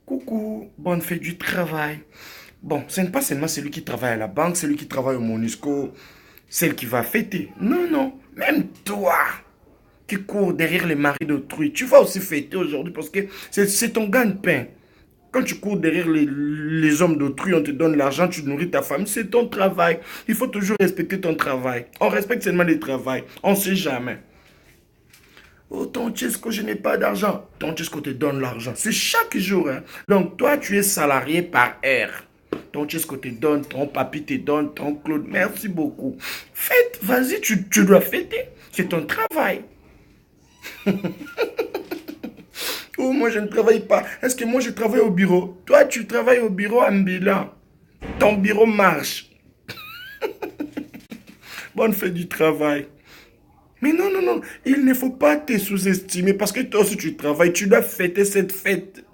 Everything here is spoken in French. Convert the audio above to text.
Coucou, bonne fête du travail. Bon, ce n'est pas seulement celui qui travaille à la banque, celui qui travaille au Monisco, celle qui va fêter. Non, non, même toi qui cours derrière les maris d'autrui, tu vas aussi fêter aujourd'hui parce que c'est ton gagne-pain. Quand tu cours derrière les hommes d'autrui, on te donne l'argent, tu nourris ta famille, c'est ton travail. Il faut toujours respecter ton travail. On respecte seulement le travail, on ne sait jamais. Oh, ton Chesco, je n'ai pas d'argent. Ton Chesco te donne l'argent. C'est chaque jour. Hein. Donc, toi, tu es salarié par heure. Ton Chesco te donne, ton papy te donne, ton Claude. Merci beaucoup. Fête, vas-y, tu dois fêter. C'est ton travail. Oh, moi, je ne travaille pas. Est-ce que moi, je travaille au bureau? Toi, tu travailles au bureau ambulant. Ton bureau marche. Bonne fête du travail. Mais non, non, non, il ne faut pas te sous-estimer parce que toi aussi tu travailles, tu dois fêter cette fête.